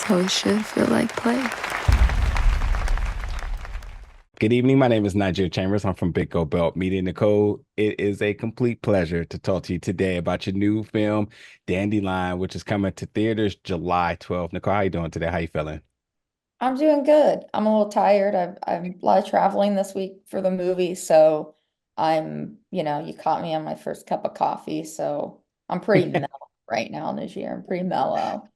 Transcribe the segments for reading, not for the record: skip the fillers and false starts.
So it should feel like play. Good evening. My name is Nigel Chambers. I'm from Big Go Belt Media. Nicole, it is a complete pleasure to talk to you today about your new film, Dandelion, which is coming to theaters July 12th. Nicole, how you doing today? How you feeling? I'm doing good. I'm a little tired. I've a lot of traveling this week for the movie, so you caught me on my first cup of coffee, so I'm pretty mellow right now this year. I'm pretty mellow.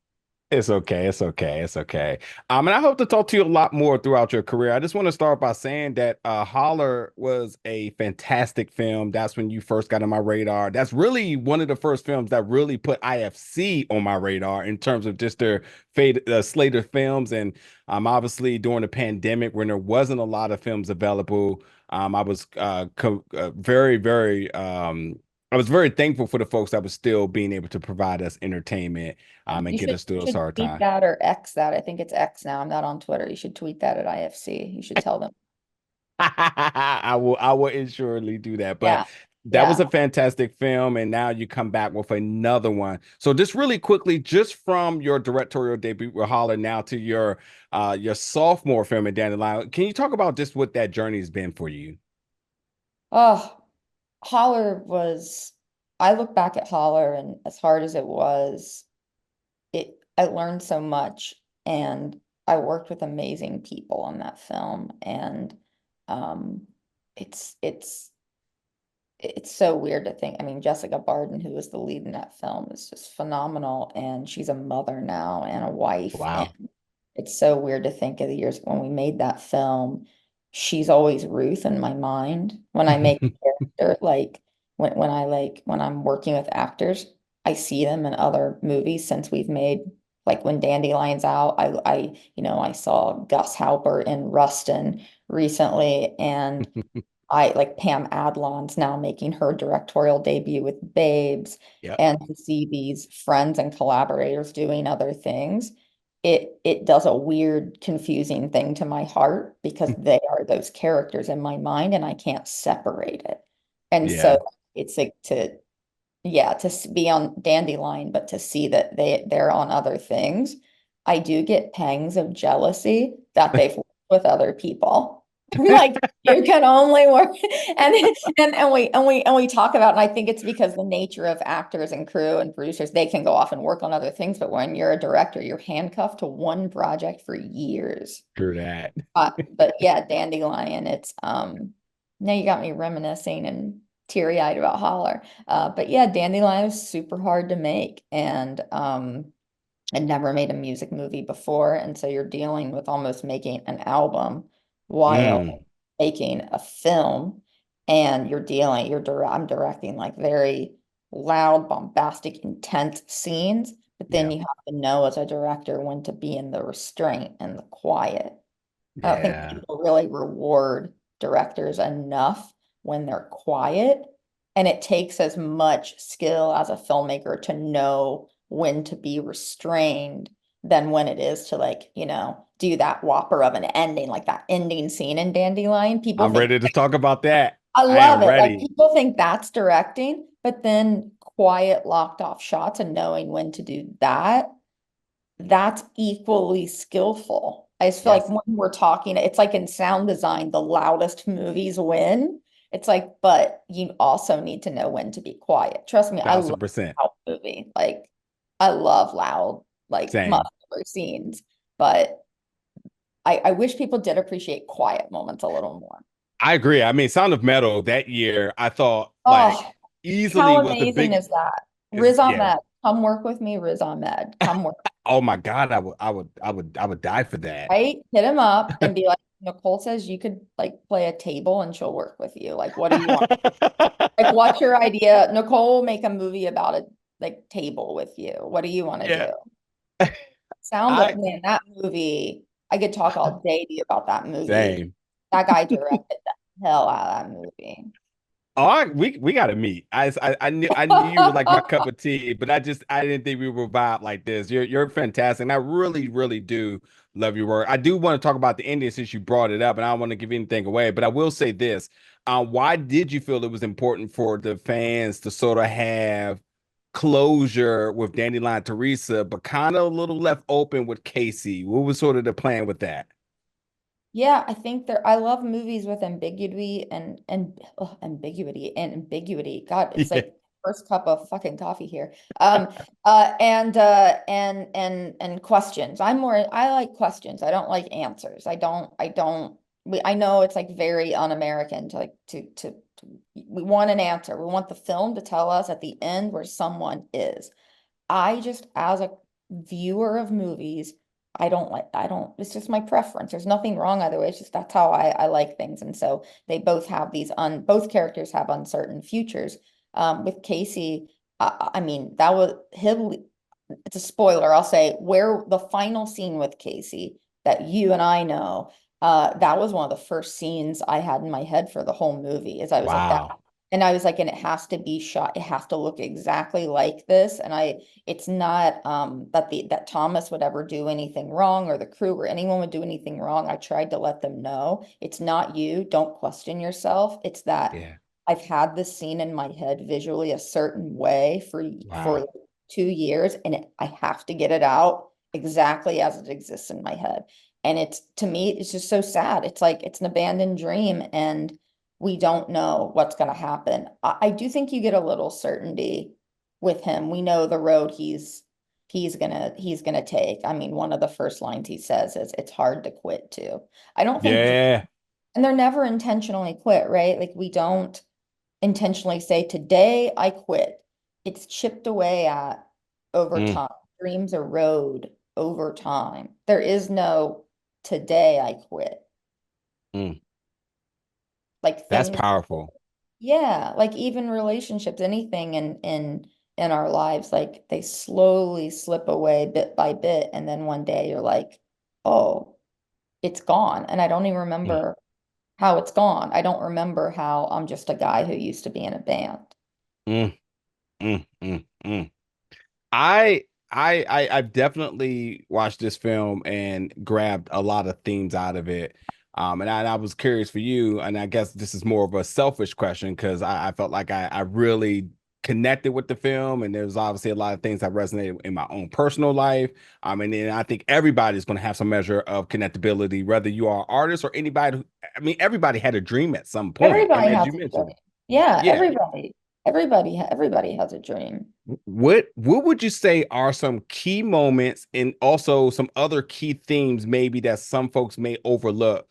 It's okay. It's okay. It's okay. And I hope to talk to you a lot more throughout your career. I just want to start by saying that Holler was a fantastic film. That's when you first got on my radar. That's really one of the first films that really put IFC on my radar in terms of just their slate of films. And obviously during the pandemic when there wasn't a lot of films available, I was I was very thankful for the folks that was still being able to provide us entertainment and You get should us through you this should hard tweet time. that or X that. I think it's X now. I'm not on Twitter. You should tweet that at IFC. You should tell them. I will assuredly do that. But Yeah. that was Yeah. a fantastic film, and now you come back with another one. So just really quickly, just from your directorial debut with Holler now to your sophomore film in Dandelion, can you talk about just what that journey has been for you? Oh, Holler was I look back at Holler and as hard as it was, I learned so much and I worked with amazing people on that film and um it's it's it's so weird to think. I mean, Jessica Barden, who was the lead in that film, is just phenomenal and she's a mother now and a wife and Wow. it's so weird to think of the years when we made that film. She's always Ruth in my mind when I make a character like when I'm working with actors, I see them in other movies since we've made like when Dandelion's out, I saw Gus Halper in Rustin recently and I like Pam Adlon's now making her directorial debut with Babes Yep. and to see these friends and collaborators doing other things, it does a weird, confusing thing to my heart because they are those characters in my mind and I can't separate it. And so Yeah. it's like to be on Dandelion, but to see that they're on other things, I do get pangs of jealousy that they've worked with other people. I'm like, you can only work and and we talk about, and I think it's because the nature of actors and crew and producers, they can go off and work on other things, but when you're a director, you're handcuffed to one project for years. True that. But yeah, Dandelion, it's now you got me reminiscing and teary-eyed about Holler. But yeah, Dandelion was super hard to make and I'd never made a music movie before. And so you're dealing with almost making an album Mm. while making a film. And I'm directing like very loud, bombastic, intense scenes. But then Yeah. you have to know as a director when to be in the restraint and the quiet. I don't think Yeah. people really reward directors enough when they're quiet. And it takes as much skill as a filmmaker to know when to be restrained than when it is to do that whopper of an ending, like that ending scene in Dandelion. People I'm think ready to talk about that. I I am love it. Like ready. people think that's directing, but then quiet locked off shots and knowing when to do that, that's equally skillful. I just feel like Yes. when we're talking, it's like in sound design, the loudest movies win. It's like, but you also need to know when to be quiet. Trust me, I love 1000%. loud movie. Like I love loud, like Same. muscular scenes, but I wish people did appreciate quiet moments a little more. I agree. I mean, Sound of Metal that year, I thought like Oh, easily how was the amazing big is that? is Riz yeah. Ahmed, come work with me, Riz Ahmed. Come work. Oh my God, I would die for that. Right? Hit him up and be like, Nicole says you could like play a table and she'll work with you. Like, what do you want? Like, what's your idea? Nicole will make a movie about a like table with you. What do you want to Yeah. do? Sound of I man, that movie, I could talk all day to you about that movie. same. That guy directed the hell out of that movie. Oh, we gotta meet. I knew you were like my cup of tea, but I didn't think we would vibe like this. You're fantastic, and I really do love your work. I do want to talk about the Indian since you brought it up, and I don't want to give anything away, but I will say this: why did you feel it was important for the fans to sort of have closure with Dandelion Teresa, but kind of a little left open with Casey. What was sort of the plan with that? Yeah, I think I love movies with ambiguity and ambiguity. God, it's Yeah. like first cup of fucking coffee here. And questions. I like questions. I don't like answers. I know it's like very un-American to like we want an answer. We want the film to tell us at the end where someone is. I just, as a viewer of movies, it's just my preference. There's nothing wrong either way. It's just that's how I like things. And so they both have both characters have uncertain futures. With Casey, I mean, that was him. It's a spoiler. I'll say where the final scene with Casey that you and I know, that was one of the first scenes I had in my head for the whole movie. Is I was like that, Wow. and I was like, and it has to be shot. It has to look exactly like this. And it's not that Thomas would ever do anything wrong or the crew or anyone would do anything wrong. I tried to let them know it's not you. Don't question yourself. It's that Yeah. I've had this scene in my head visually a certain way for Wow. 2 years, and I have to get it out exactly as it exists in my head. And it's to me, it's just so sad. It's like it's an abandoned dream, and we don't know what's going to happen. I do think you get a little certainty with him. We know the road he's gonna take. I mean, one of the first lines he says is it's hard to quit too. I don't think, Yeah. and they're never intentionally quit, right? Like we don't intentionally say, today I quit. It's chipped away at over Mm, time. Dreams erode over time. There is no today I quit. mm. Like That's things, powerful. yeah, like even relationships, anything in our lives, like they slowly slip away bit by bit, and then one day you're like, oh, it's gone. And I don't even Mm, remember how it's gone. I don't remember how I'm just a guy who used to be in a band. mm, mm. I've definitely watched this film and grabbed a lot of themes out of it. And I was curious for you, and I guess this is more of a selfish question because I felt like I really connected with the film, and there's obviously a lot of things that resonated in my own personal life. And then I think everybody's going to have some measure of connectability, whether you are an artist or anybody who, I mean, everybody had a dream at some point. And Everybody as has you a dream. mentioned, Yeah, yeah. everybody has a dream. What would you say are some key moments and also some other key themes maybe that some folks may overlook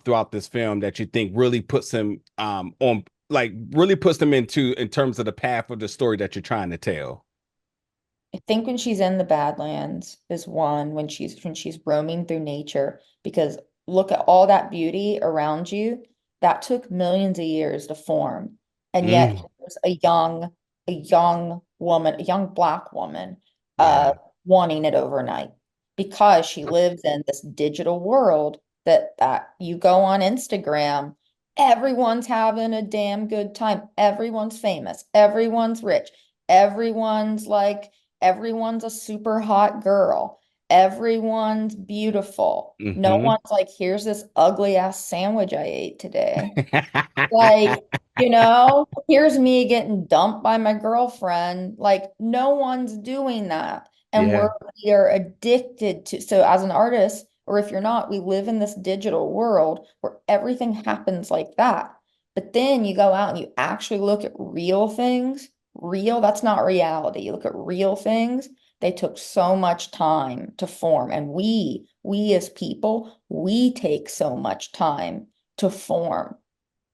throughout this film that you think really puts them on like really puts them into in terms of the path of the story that you're trying to tell? I think when she's in the Badlands is one, when she's roaming through nature, because look at all that beauty around you. That took millions of years to form. And yet Mm, there's a young woman, a young Black woman, uh, yeah. wanting it overnight because she lives in this digital world that you go on Instagram, everyone's having a damn good time. Everyone's famous, everyone's rich, everyone's like everyone's a super hot girl. Everyone's beautiful. No Hmm. one's like, here's this ugly ass sandwich I ate today. Like, here's me getting dumped by my girlfriend. Like, no one's doing that. And Yeah. we are addicted to, so as an artist, or if you're not, we live in this digital world where everything happens like that. But then you go out and you actually look at real things. Real, that's not reality. You look at real things, they took so much time to form. And we as people, we take so much time to form. Mm,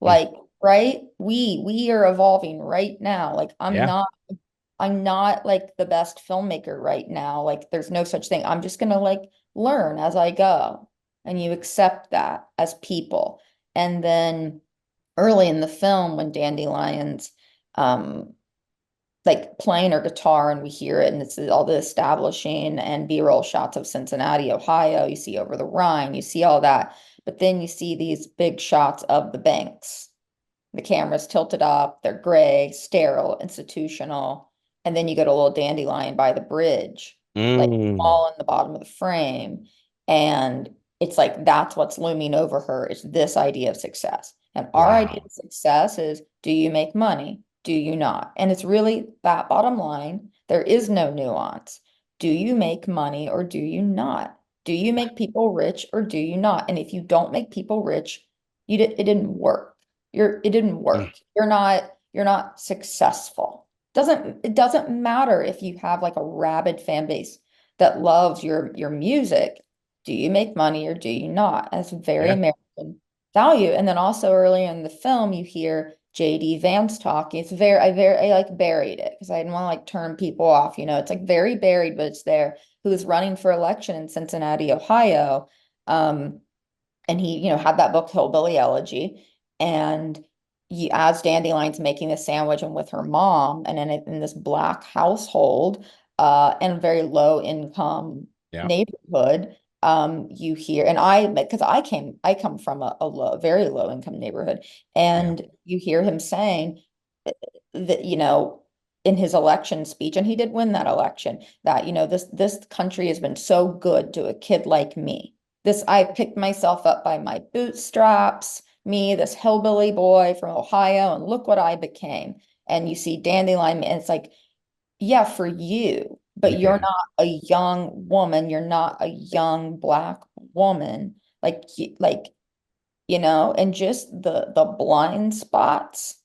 Like, right? We are evolving right now. Like yeah. I'm not like the best filmmaker right now. Like there's no such thing. I'm just gonna like learn as I go. And you accept that as people. And then early in the film when Dandelion's um like playing her guitar and we hear it and it's all the establishing and B-roll shots of Cincinnati, Ohio. You see over the Rhine, you see all that. But then you see these big shots of the banks. The camera's tilted up, they're gray, sterile, institutional. And then you get a little dandelion by the bridge, like Mm, all in the bottom of the frame. And it's like that's what's looming over her is this idea of success. And our idea wow. of success is, do you make money? Do you not? And it's really that bottom line. There is no nuance. Do you make money or do you not? Do you make people rich or do you not? And if you don't make people rich, it didn't work. It didn't Mm, work. You're not successful. It doesn't matter if you have like a rabid fan base that loves your music. Do you make money or do you not? That's very yeah. American value. And then also earlier in the film, you hear JD Vance talking. It's I like buried it because I didn't want to like turn people off. It's like very buried, but it's there. Who was running for election in Cincinnati, Ohio. Um, and he, had that book Hillbilly Elegy, and as Dandelion's making the sandwich and with her mom, and in this black household, and very low income Yeah. neighborhood, you hear, and because I come from very low income neighborhood, Yeah. and you hear him saying that, in his election speech, and he did win that election, that, this country has been so good to a kid like me. I picked myself up by my bootstraps, me, this hillbilly boy from Ohio, and look what I became. And you see Dandelion, and it's like, yeah, for you, but you're Yeah. not a young woman. You're not a young Black woman. And just the blind spots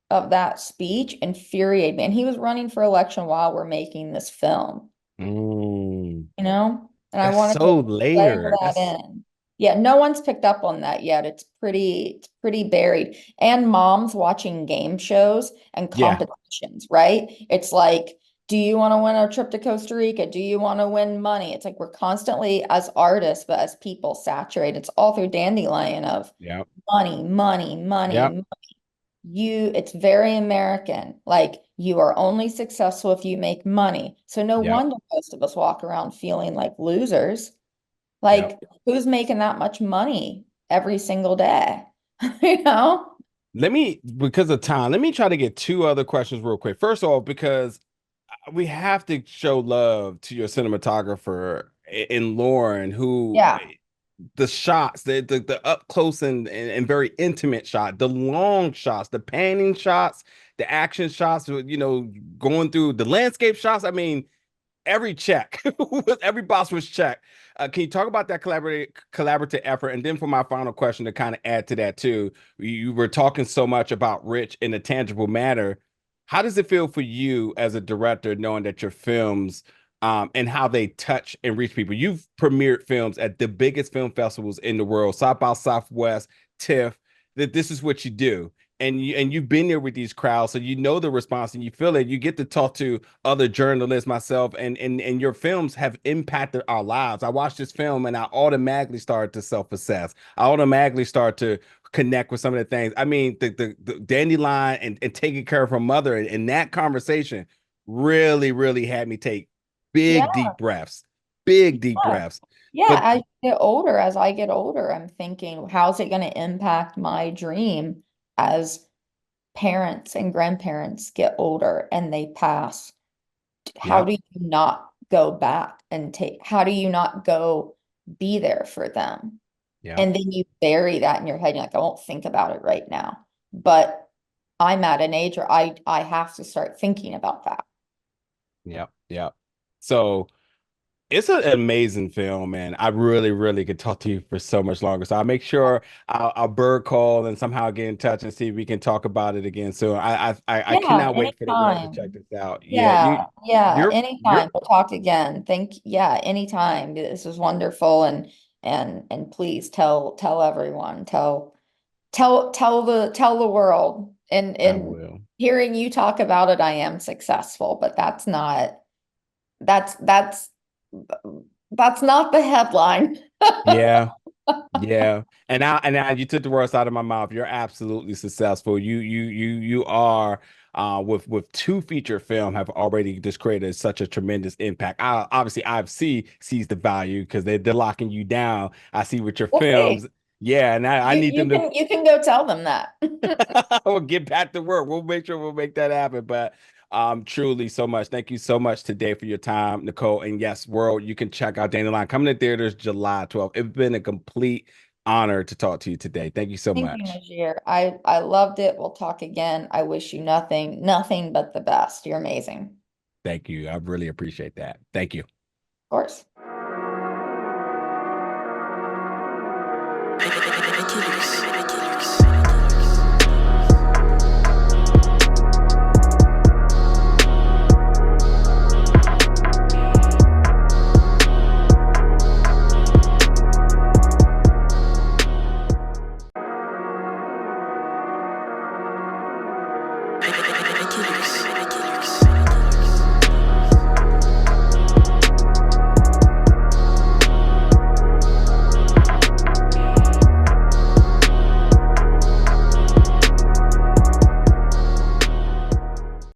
of that speech infuriated me. And he was running for election while we're making this film, Mm. and I That's wanted so to layer layered. that That's in. Yeah, no one's picked up on that yet. It's pretty buried. And moms watching game shows and yeah. competitions, right? It's like, do you want to win a trip to Costa Rica? Do you want to win money? It's like we're constantly, as artists, but as people, saturated. It's all through Dandelion of Yeah. money, money, Yeah. money, it's very American. Like you are only successful if you make money. So no Yeah. wonder most of us walk around feeling like losers. Yeah. Like who's making that much money every single day? You know? Because of time, let me try to get two other questions real quick. First off, because we have to show love to your cinematographer in Lauren, who Yeah. the shots, the up close and very intimate shot, the long shots, the panning shots, the action shots, going through the landscape shots. I mean, every check, every box was checked. Can you talk about that collaborative effort? And then for my final question to kind of add to that too, you were talking so much about Rich in a tangible manner. How does it feel for you as a director knowing that your films and how they touch and reach people? You've premiered films at the biggest film festivals in the world, South by Southwest, TIFF. That this is what you do. And you've been there with these crowds, so you know the response and you feel it. You get to talk to other journalists, myself, and your films have impacted our lives. I watched this film and I automatically started to self-assess. I automatically start to connect with some of the things. I mean, the Dandelion and taking care of her mother and that conversation really, really had me take Yeah. big, deep breaths, big, deep Yeah. breaths. Yeah. But As I get older, I'm thinking, how's it going to impact my dream as parents and grandparents get older and they pass? How yeah, do you not go back and how do you not go be there for them? yeah, And then you bury that in your head. You're like, I won't think about it right now. But I'm at an age where I have to start thinking about that. yeah, yeah. So it's an amazing film, man. I really, really could talk to you for so much longer. So I'll make sure I'll bird call and somehow get in touch and see if we can talk about it again soon. I Yeah, cannot wait for the world to check anytime. this out. Yeah, Yeah, yeah, you're anytime. We'll talk again. Yeah, anytime. This was wonderful, and please tell everyone, tell the world. I And will. hearing you talk about it, I am successful, but that's that's not the headline. Yeah. Yeah, and you took the words out of my mouth. You're absolutely successful. You are with two feature film have already just created such a tremendous impact. Obviously IFC sees the value because they're locking you down. I see with your We'll see. films. Yeah, and I You need you them to can you can go tell them that. we'll get back to work. We'll make sure we'll make that happen. But truly so much. Thank you so much today for your time, Nicole. And yes, world, you can check out Dandelion coming to theaters July 12th. It's been a complete honor to talk to you today. Thank you so Thank you, much. Najir. I loved it. We'll talk again. I wish you nothing but the best. You're amazing. Thank you. I really appreciate that. Thank you. Of course. Ridiculous.